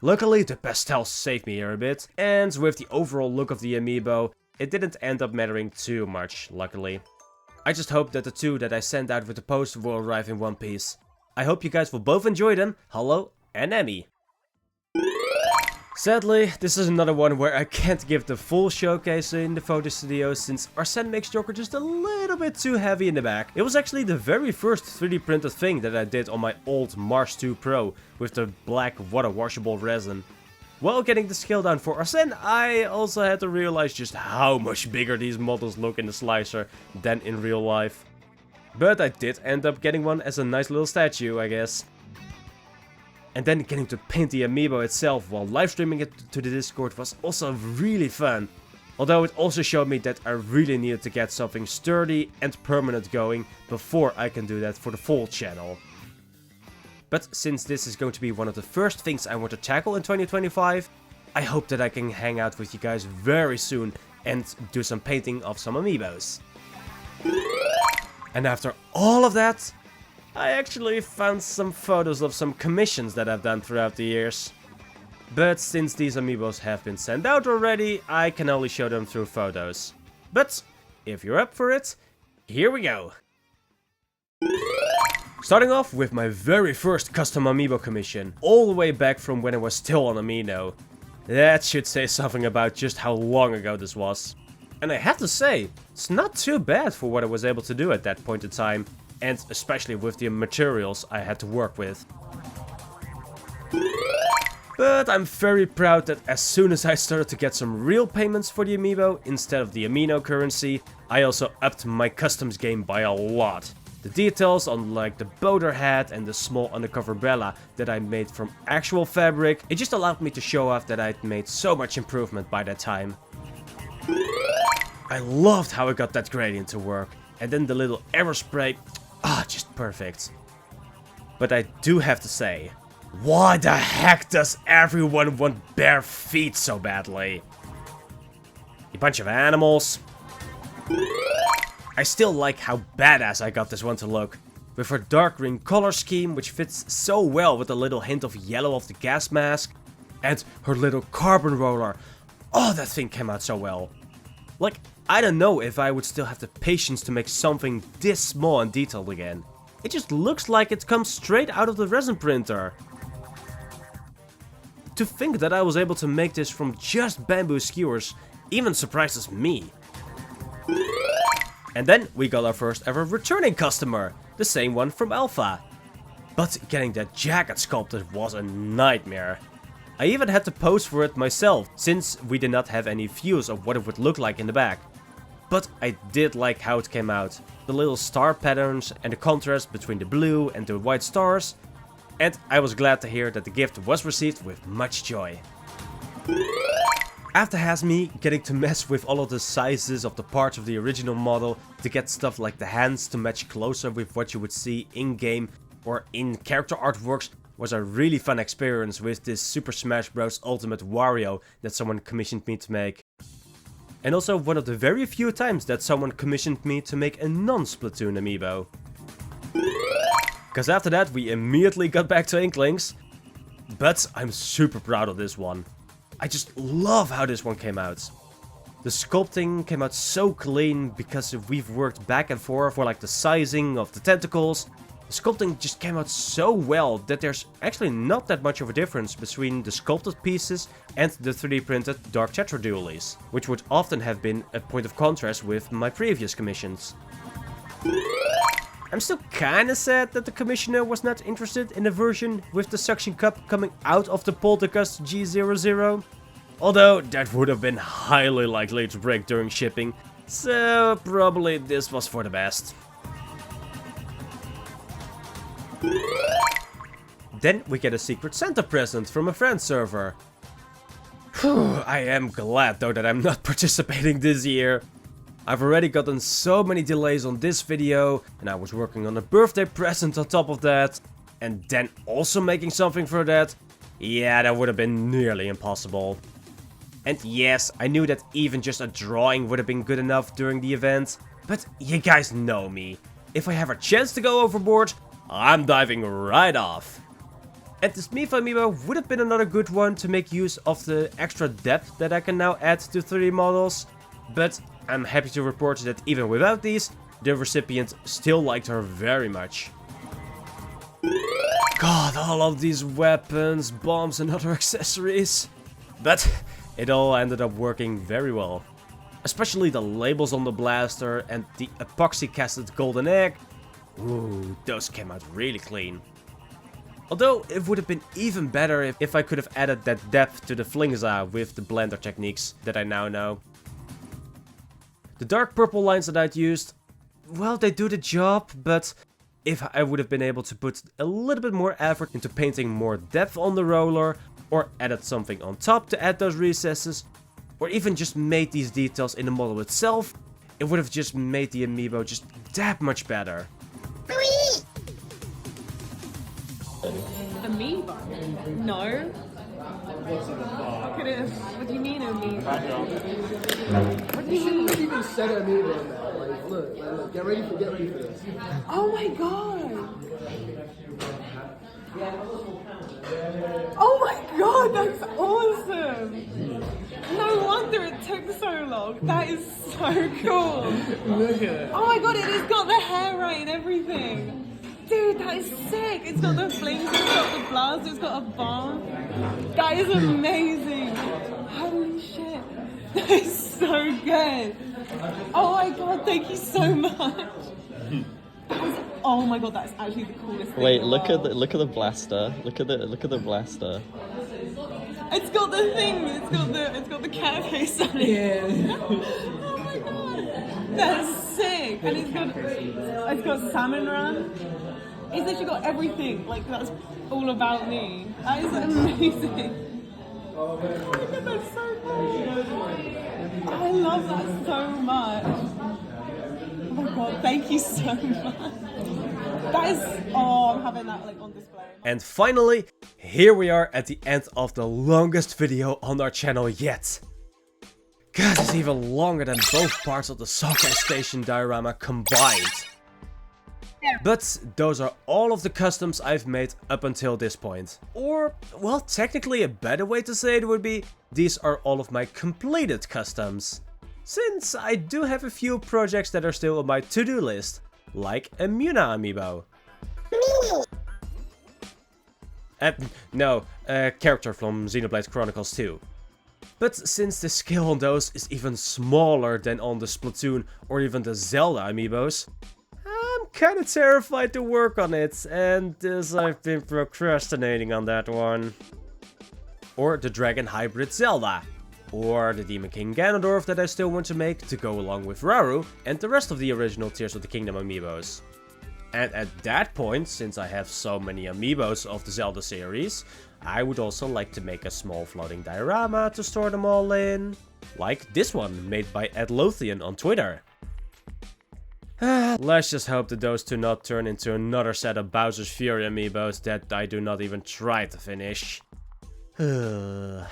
Luckily, the pastels saved me here a bit, and with the overall look of the amiibo, it didn't end up mattering too much, luckily. I just hope that the two that I sent out with the poster will arrive in one piece. I hope you guys will both enjoy them, Hollow and Emmy. Sadly, this is another one where I can't give the full showcase in the Photostudio since Arsène makes Joker just a little bit too heavy in the back. It was actually the very first 3D printed thing that I did on my old Mars 2 Pro with the black water washable resin. While getting the scale down for Arsène, I also had to realize just how much bigger these models look in the slicer than in real life. But I did end up getting one as a nice little statue, I guess. And then getting to paint the amiibo itself while live streaming it to the Discord was also really fun. Although it also showed me that I really needed to get something sturdy and permanent going before I can do that for the full channel. But since this is going to be one of the first things I want to tackle in 2025, I hope that I can hang out with you guys very soon and do some painting of some amiibos. And after all of that, I actually found some photos of some commissions that I've done throughout the years. But since these amiibos have been sent out already, I can only show them through photos. But if you're up for it, here we go! Starting off with my very first custom amiibo commission, all the way back from when I was still on Amino. That should say something about just how long ago this was. And I have to say, it's not too bad for what I was able to do at that point in time, and especially with the materials I had to work with. But I'm very proud that as soon as I started to get some real payments for the amiibo instead of the Amino currency, I also upped my customs game by a lot. The details on like the boater hat and the small undercover Bella that I made from actual fabric, it just allowed me to show off that I'd made so much improvement by that time. I loved how I got that gradient to work, and then the little arrow spray, just perfect. But I do have to say, why the heck does everyone want bare feet so badly? You bunch of animals. I still like how badass I got this one to look, with her dark green color scheme which fits so well with a little hint of yellow of the gas mask, and her little carbon roller. Oh, that thing came out so well. Like, I don't know if I would still have the patience to make something this small and detailed again. It just looks like it comes straight out of the resin printer. To think that I was able to make this from just bamboo skewers even surprises me. And then we got our first ever returning customer, the same one from Alpha. But getting that jacket sculpted was a nightmare. I even had to pose for it myself, since we did not have any views of what it would look like in the back. But I did like how it came out, the little star patterns and the contrast between the blue and the white stars. And I was glad to hear that the gift was received with much joy. After has me getting to mess with all of the sizes of the parts of the original model to get stuff like the hands to match closer with what you would see in-game or in character artworks was a really fun experience with this Super Smash Bros. Ultimate Wario that someone commissioned me to make. And also one of the very few times that someone commissioned me to make a non-Splatoon amiibo. Cause after that we immediately got back to Inklings. But I'm super proud of this one. I just love how this one came out. The sculpting came out so clean because we've worked back and forth for like the sizing of the tentacles. The sculpting just came out so well that there's actually not that much of a difference between the sculpted pieces and the 3D printed Dark Tetradualies, which would often have been a point of contrast with my previous commissions. I'm still kinda sad that the commissioner was not interested in a version with the suction cup coming out of the Poltergust G00. Although that would have been highly likely to break during shipping, so probably this was for the best. Then we get a Secret Santa present from a friend server. Whew, I am glad though that I'm not participating this year. I've already gotten so many delays on this video, and I was working on a birthday present on top of that, and then also making something for that. Yeah, that would have been nearly impossible. And yes, I knew that even just a drawing would have been good enough during the event, but you guys know me. If I have a chance to go overboard, I'm diving right off. And this Mifa Amiibo would have been another good one to make use of the extra depth that I can now add to 3D models, but I'm happy to report that even without these, the recipient still liked her very much. God, all of these weapons, bombs and other accessories. But it all ended up working very well. Especially the labels on the blaster and the epoxy casted golden egg. Ooh, those came out really clean. Although it would have been even better if I could have added that depth to the Flingza with the blender techniques that I now know. The dark purple lines that I'd used, well, they do the job, but if I would have been able to put a little bit more effort into painting more depth on the roller, or added something on top to add those recesses, or even just made these details in the model itself, it would have just made the Amiibo just that much better. Amiibo? No. Look at it. What do you mean Amiibo? What do you mean? You even said Amiibo on that. Like, look, get ready for this. Oh my god! Oh my god, that's awesome! No wonder it took so long. That is so cool. Look at it. Oh my god, it has got the hair right and everything. Dude, that is sick. It's got the flings, it's got the blast, it's got a bomb. That is amazing. Holy shit. That is so good. Oh my god, thank you so much. Oh my god, that's actually the coolest thing. Wait, look at the blaster. Look at the blaster. It's got the thing. It's got the cat face on it. Yeah. Oh my god, that's sick. And it's got Salmon Run. It's literally got everything. Like that's all about me. That is amazing. Oh my god, that's so cool. I love that so much. Oh my god, thank you so much. That is, oh, I'm having that like on display. And finally, here we are at the end of the longest video on our channel yet. God, it's even longer than both parts of the Sokai Station diorama combined. But those are all of the customs I've made up until this point. Or, well, technically a better way to say it would be, these are all of my completed customs. Since I do have a few projects that are still on my to-do list, like a Muna Amiibo. No, a character from Xenoblade Chronicles 2. But since the scale on those is even smaller than on the Splatoon or even the Zelda Amiibos, I'm kinda terrified to work on it, and thus I've been procrastinating on that one. Or the Dragon Hybrid Zelda. Or the Demon King Ganondorf that I still want to make to go along with Rauru and the rest of the original Tears of the Kingdom Amiibos. And at that point, since I have so many Amiibos of the Zelda series, I would also like to make a small floating diorama to store them all in. Like this one, made by Ed Lothian on Twitter. Let's just hope that those two not turn into another set of Bowser's Fury Amiibos that I do not even try to finish. And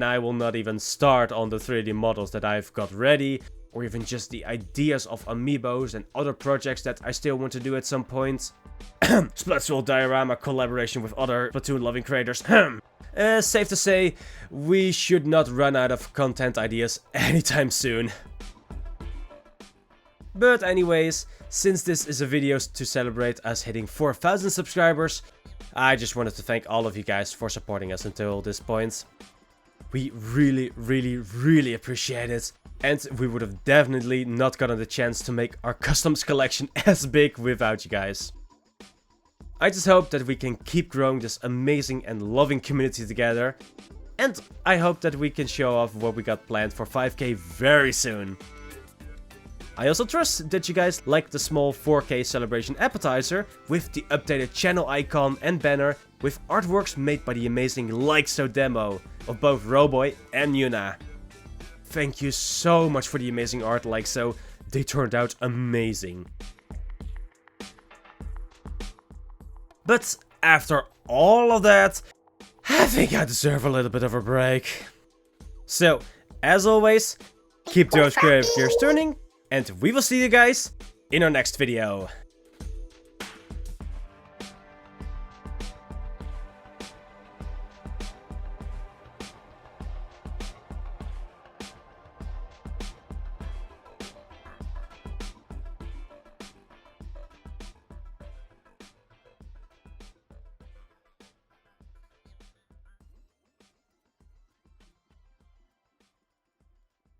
I will not even start on the 3D models that I've got ready, or even just the ideas of Amiibos and other projects that I still want to do at some point. Splatoon diorama collaboration with other Splatoon-loving creators. Safe to say, we should not run out of content ideas anytime soon. But anyways, since this is a video to celebrate us hitting 4,000 subscribers, I just wanted to thank all of you guys for supporting us until this point. We really appreciate it. And we would have definitely not gotten the chance to make our customs collection as big without you guys. I just hope that we can keep growing this amazing and loving community together. And I hope that we can show off what we got planned for 5K very soon. I also trust that you guys like the small 4K celebration appetizer with the updated channel icon and banner with artworks made by the amazing Like So demo of both Roboy and Yuna. Thank you so much for the amazing art, Like So. They turned out amazing. But after all of that, I think I deserve a little bit of a break. So, as always, keep those creative gears turning, and we will see you guys in our next video.